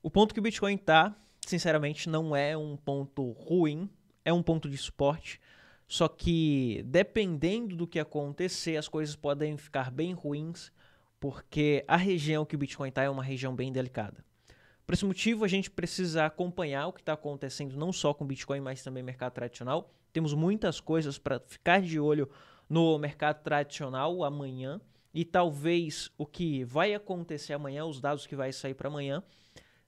O ponto que o Bitcoin está, sinceramente, não é um ponto ruim, é um ponto de suporte. Só que, dependendo do que acontecer, as coisas podem ficar bem ruins, porque a região que o Bitcoin está é uma região bem delicada. Por esse motivo, a gente precisa acompanhar o que está acontecendo não só com o Bitcoin, mas também no mercado tradicional. Temos muitas coisas para ficar de olho no mercado tradicional amanhã, e talvez o que vai acontecer amanhã, os dados que vai sair para amanhã,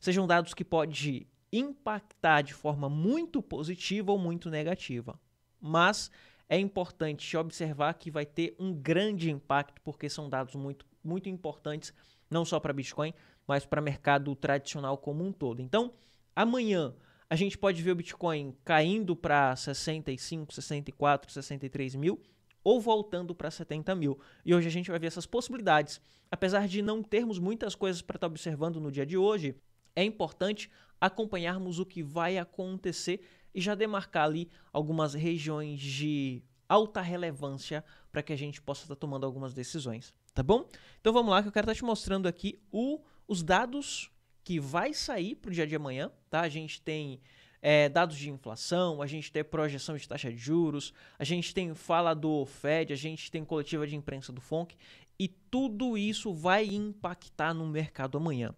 sejam dados que podem impactar de forma muito positiva ou muito negativa. Mas é importante observar que vai ter um grande impacto, porque são dados muito importantes, não só para Bitcoin, mas para o mercado tradicional como um todo. Então, amanhã a gente pode ver o Bitcoin caindo para 65, 64, 63 mil, ou voltando para 70 mil. E hoje a gente vai ver essas possibilidades. Apesar de não termos muitas coisas para estar observando no dia de hoje, é importante acompanharmos o que vai acontecer e já demarcar ali algumas regiões de alta relevância para que a gente possa estar tomando algumas decisões, tá bom? Então vamos lá que eu quero estar te mostrando aqui os dados que vai sair para o dia de amanhã, tá? A gente tem dados de inflação, a gente tem projeção de taxa de juros, a gente tem fala do Fed, a gente tem coletiva de imprensa do FONC e tudo isso vai impactar no mercado amanhã.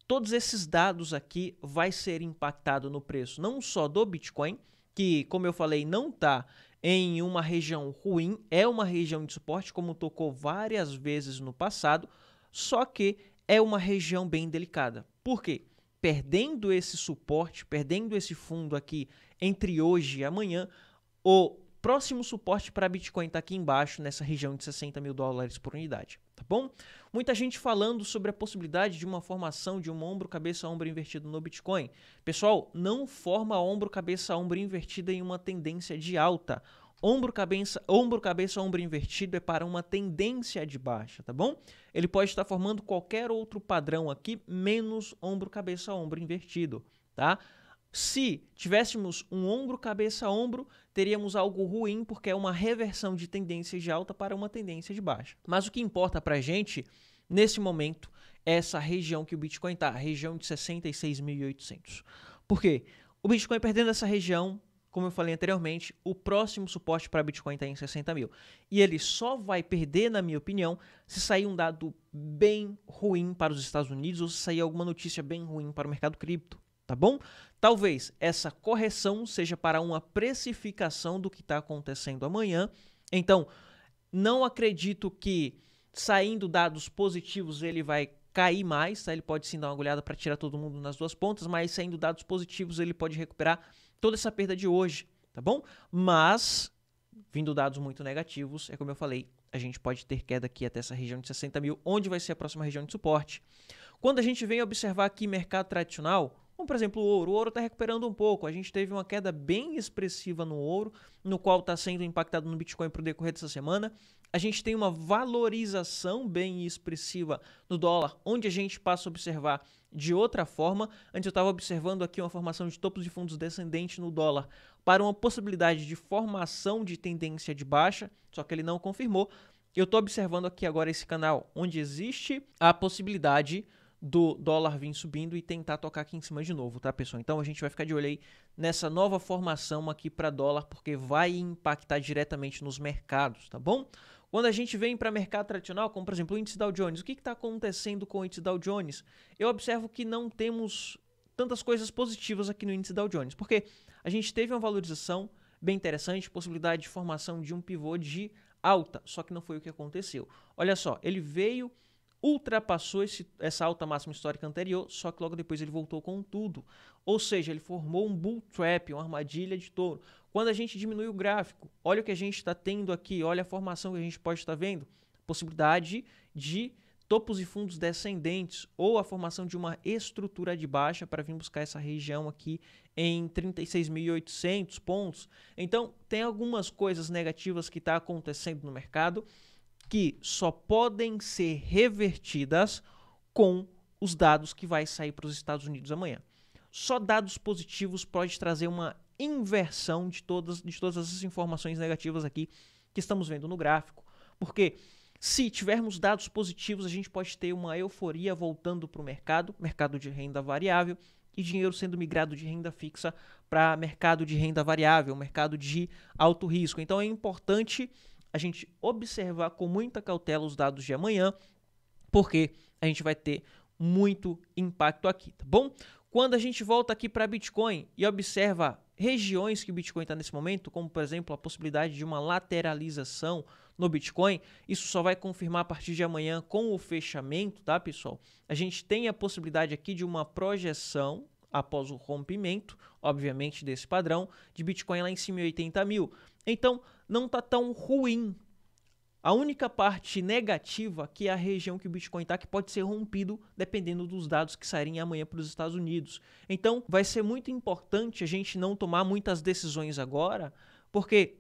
Todos esses dados aqui vai ser impactado no preço não só do Bitcoin, que, como eu falei, não está em uma região ruim, é uma região de suporte, como tocou várias vezes no passado, só que é uma região bem delicada. Por quê? Perdendo esse suporte, perdendo esse fundo aqui entre hoje e amanhã, o próximo suporte para Bitcoin está aqui embaixo, nessa região de 60 mil dólares por unidade, tá bom? Muita gente falando sobre a possibilidade de uma formação de um ombro, cabeça, ombro invertido no Bitcoin. Pessoal, não forma ombro, cabeça, ombro invertida em uma tendência de alta. Ombro, cabeça, ombro invertido é para uma tendência de baixa, tá bom? Ele pode estar formando qualquer outro padrão aqui, menos ombro, cabeça, ombro invertido, tá? Se tivéssemos um ombro, cabeça, ombro, teríamos algo ruim, porque é uma reversão de tendência de alta para uma tendência de baixa. Mas o que importa para a gente, nesse momento, é essa região que o Bitcoin está, a região de 66.800. Por quê? O Bitcoin perdendo essa região, como eu falei anteriormente, o próximo suporte para Bitcoin está em 60 mil. E ele só vai perder, na minha opinião, se sair um dado bem ruim para os Estados Unidos ou se sair alguma notícia bem ruim para o mercado cripto. Tá bom? Talvez essa correção seja para uma precificação do que está acontecendo amanhã. Então, não acredito que saindo dados positivos ele vai cair mais, tá? Ele pode sim dar uma olhada para tirar todo mundo nas duas pontas, mas saindo dados positivos ele pode recuperar toda essa perda de hoje, tá bom? Mas, vindo dados muito negativos, é como eu falei, a gente pode ter queda aqui até essa região de 60 mil, onde vai ser a próxima região de suporte. Quando a gente vem observar aqui mercado tradicional, como por exemplo o ouro está recuperando um pouco, a gente teve uma queda bem expressiva no ouro, no qual está sendo impactado no Bitcoin para o decorrer dessa semana. A gente tem uma valorização bem expressiva no dólar, onde a gente passa a observar de outra forma. Antes eu estava observando aqui uma formação de topos de fundos descendente no dólar para uma possibilidade de formação de tendência de baixa, só que ele não confirmou. Eu estou observando aqui agora esse canal onde existe a possibilidade do dólar vir subindo e tentar tocar aqui em cima de novo, tá, pessoal? Então a gente vai ficar de olho aí nessa nova formação aqui para dólar, porque vai impactar diretamente nos mercados, tá bom? Quando a gente vem para mercado tradicional, como por exemplo o índice Dow Jones, o que está acontecendo com o índice Dow Jones? Eu observo que não temos tantas coisas positivas aqui no índice Dow Jones, porque a gente teve uma valorização bem interessante, possibilidade de formação de um pivô de alta, só que não foi o que aconteceu. Olha só, ele veio, ultrapassou essa alta máxima histórica anterior, só que logo depois ele voltou com tudo. Ou seja, ele formou um bull trap, uma armadilha de touro. Quando a gente diminui o gráfico, olha o que a gente está tendo aqui, olha a formação que a gente pode estar vendo. Possibilidade de topos e fundos descendentes ou a formação de uma estrutura de baixa para vir buscar essa região aqui em 36.800 pontos. Então, tem algumas coisas negativas que estão acontecendo no mercado que só podem ser revertidas com os dados que vai sair para os Estados Unidos amanhã. Só dados positivos pode trazer uma inversão de todas essas informações negativas aqui que estamos vendo no gráfico. Porque Se tivermos dados positivos, a gente pode ter uma euforia voltando para o mercado de renda variável, e dinheiro sendo migrado de renda fixa para mercado de renda variável, mercado de alto risco. Então é importante a gente observar com muita cautela os dados de amanhã, porque a gente vai ter muito impacto aqui, tá bom? Quando a gente volta aqui para Bitcoin e observa regiões que o Bitcoin está nesse momento, como por exemplo a possibilidade de uma lateralização no Bitcoin, isso só vai confirmar a partir de amanhã com o fechamento, tá, pessoal? A gente tem a possibilidade aqui de uma projeção após o rompimento, obviamente, desse padrão, de Bitcoin lá em cima de 80 mil. Então, não está tão ruim. A única parte negativa aqui é a região que o Bitcoin está, que pode ser rompido dependendo dos dados que saírem amanhã para os Estados Unidos. Então, vai ser muito importante a gente não tomar muitas decisões agora, porque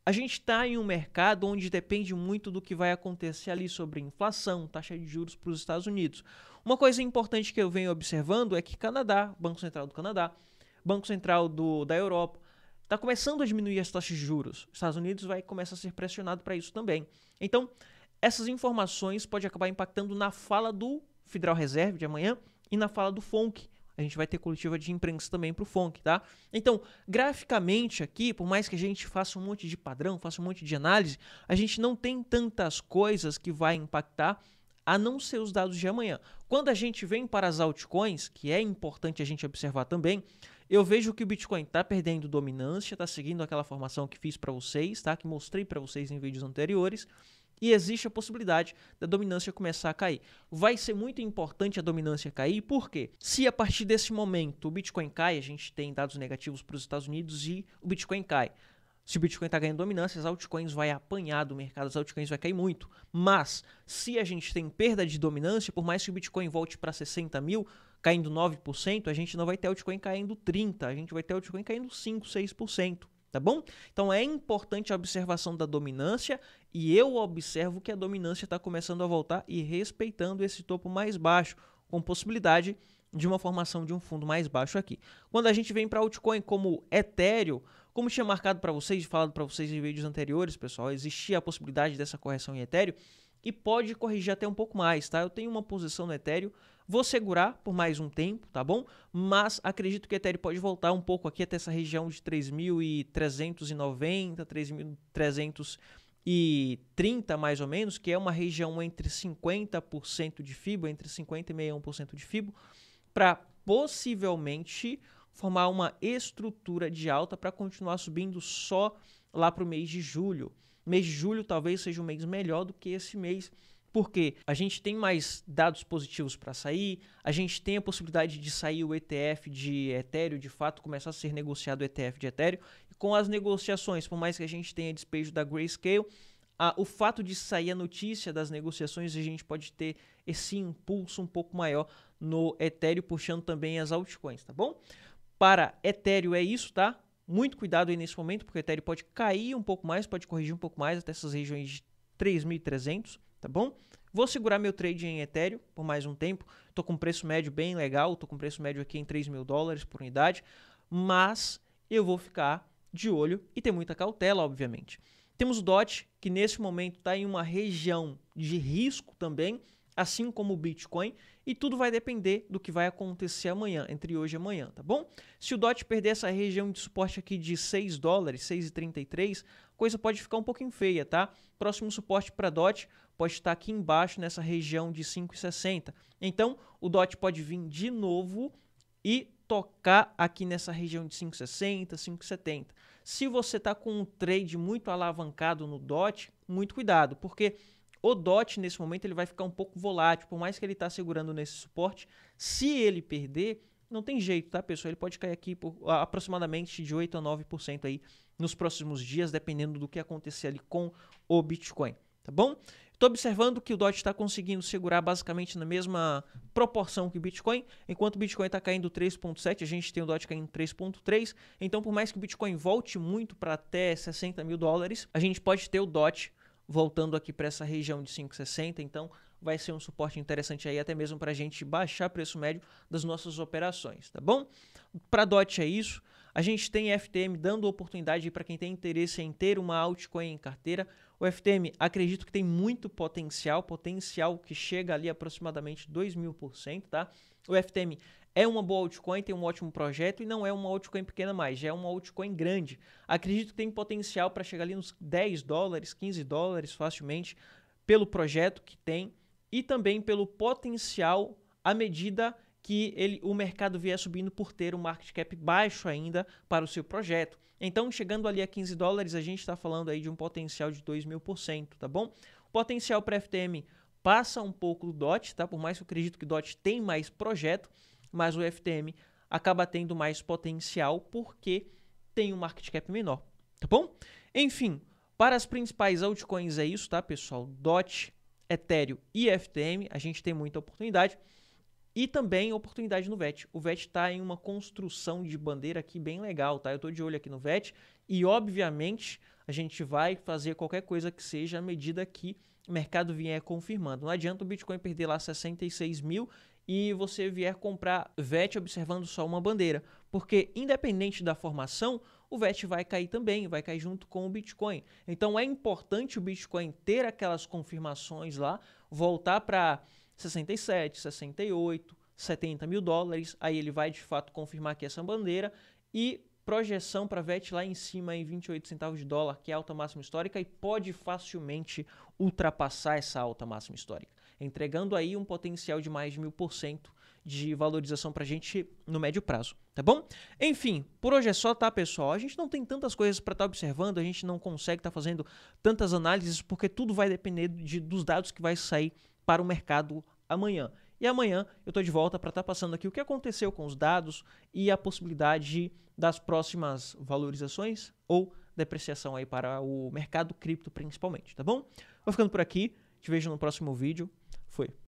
a gente está em um mercado onde depende muito do que vai acontecer ali sobre inflação, taxa de juros para os Estados Unidos. Uma coisa importante que eu venho observando é que Canadá, Banco Central do Canadá, Banco Central da Europa, está começando a diminuir as taxas de juros. Os Estados Unidos vai começar a ser pressionado para isso também. Então, essas informações podem acabar impactando na fala do Federal Reserve de amanhã e na fala do FONC. A gente vai ter coletiva de imprensa também para o FONC, tá? Então, graficamente aqui, por mais que a gente faça um monte de padrão, faça um monte de análise, a gente não tem tantas coisas que vai impactar a não ser os dados de amanhã. Quando a gente vem para as altcoins, que é importante a gente observar também, eu vejo que o Bitcoin está perdendo dominância, está seguindo aquela formação que fiz para vocês, tá? Que mostrei para vocês em vídeos anteriores, e existe a possibilidade da dominância começar a cair. Vai ser muito importante a dominância cair, porque se a partir desse momento o Bitcoin cai, a gente tem dados negativos para os Estados Unidos e o Bitcoin cai. Se o Bitcoin está ganhando dominância, as altcoins vai apanhar do mercado, as altcoins vai cair muito. Mas, se a gente tem perda de dominância, por mais que o Bitcoin volte para 60 mil, caindo 9%, a gente não vai ter altcoin caindo 30%, a gente vai ter altcoin caindo 5%, 6%, tá bom? Então é importante a observação da dominância, e eu observo que a dominância está começando a voltar e respeitando esse topo mais baixo, com possibilidade de uma formação de um fundo mais baixo aqui. Quando a gente vem para altcoin como Ethereum, como tinha marcado para vocês e falado para vocês em vídeos anteriores, pessoal, existia a possibilidade dessa correção em Ethereum e pode corrigir até um pouco mais, tá? Eu tenho uma posição no Ethereum, vou segurar por mais um tempo, tá bom? Mas acredito que o Ethereum pode voltar um pouco aqui até essa região de 3.390, 3.330 mais ou menos, que é uma região entre 50% de FIBO, entre 50% e 61% de FIBO, para possivelmente formar uma estrutura de alta para continuar subindo só lá para o mês de julho. Mês de julho talvez seja um mês melhor do que esse mês, porque a gente tem mais dados positivos para sair, a gente tem a possibilidade de sair o ETF de Ethereum, de fato começar a ser negociado o ETF de Ethereum, e com as negociações, por mais que a gente tenha despejo da Grayscale, o fato de sair a notícia das negociações, a gente pode ter esse impulso um pouco maior no Ethereum, puxando também as altcoins, tá bom? Para Ethereum é isso, tá? Muito cuidado aí nesse momento, porque o Ethereum pode cair um pouco mais, pode corrigir um pouco mais até essas regiões de 3.300, tá bom? Vou segurar meu trade em Ethereum por mais um tempo. Tô com preço médio bem legal, tô com preço médio aqui em $3.000 por unidade, mas eu vou ficar de olho e ter muita cautela, obviamente. Temos o DOT, que nesse momento está em uma região de risco também, assim como o Bitcoin, e tudo vai depender do que vai acontecer amanhã, entre hoje e amanhã, tá bom? Se o DOT perder essa região de suporte aqui de $6, 6,33, a coisa pode ficar um pouquinho feia, tá? Próximo suporte para DOT pode estar aqui embaixo, nessa região de 5,60. Então, o DOT pode vir de novo e tocar aqui nessa região de 5,60, 5,70. Se você está com um trade muito alavancado no DOT, muito cuidado, porque o DOT, nesse momento, ele vai ficar um pouco volátil, por mais que ele está segurando nesse suporte. Se ele perder, não tem jeito, tá, pessoal? Ele pode cair aqui por aproximadamente de 8% a 9% aí nos próximos dias, dependendo do que acontecer ali com o Bitcoin, tá bom? Estou observando que o DOT está conseguindo segurar basicamente na mesma proporção que o Bitcoin, enquanto o Bitcoin está caindo 3,7, a gente tem o DOT caindo 3,3, então por mais que o Bitcoin volte muito para até $60 mil, a gente pode ter o DOT voltando aqui para essa região de 5,60, então vai ser um suporte interessante aí, até mesmo para a gente baixar preço médio das nossas operações, tá bom? Para DOT é isso. A gente tem FTM dando oportunidade para quem tem interesse em ter uma altcoin em carteira. O FTM, acredito que tem muito potencial que chega ali aproximadamente 2.000%, tá? O FTM é uma boa altcoin, tem um ótimo projeto e não é uma altcoin pequena mais, já é uma altcoin grande. Acredito que tem potencial para chegar ali nos 10 dólares, 15 dólares facilmente, pelo projeto que tem e também pelo potencial à medida que o mercado vier subindo por ter um market cap baixo ainda para o seu projeto. Então, chegando ali a 15 dólares, a gente está falando aí de um potencial de 2.000%, tá bom? O potencial para FTM passa um pouco do DOT, tá? Por mais que eu acredito que o DOT tem mais projeto, mas o FTM acaba tendo mais potencial porque tem um market cap menor, tá bom? Enfim, para as principais altcoins é isso, tá, pessoal? DOT, Ethereum e FTM, a gente tem muita oportunidade. E também oportunidade no VET. O VET está em uma construção de bandeira aqui bem legal, tá? Eu estou de olho aqui no VET e, obviamente, a gente vai fazer qualquer coisa que seja à medida que o mercado vier confirmando. Não adianta o Bitcoin perder lá 66 mil e você vier comprar VET observando só uma bandeira, porque independente da formação, o VET vai cair também, vai cair junto com o Bitcoin. Então é importante o Bitcoin ter aquelas confirmações lá, voltar para 67, 68, 70 mil dólares, aí ele vai de fato confirmar aqui essa bandeira e projeção para VET lá em cima em 28 centavos de dólar, que é a alta máxima histórica e pode facilmente ultrapassar essa alta máxima histórica, entregando aí um potencial de mais de 1000% de valorização para a gente no médio prazo, tá bom? Enfim, por hoje é só, tá, pessoal? A gente não tem tantas coisas para estar observando, a gente não consegue estar fazendo tantas análises, porque tudo vai depender dos dados que vai sair para o mercado amanhã. E amanhã eu estou de volta para estar passando aqui o que aconteceu com os dados e a possibilidade das próximas valorizações ou depreciação aí para o mercado cripto principalmente, tá bom? Vou ficando por aqui, te vejo no próximo vídeo. Fui.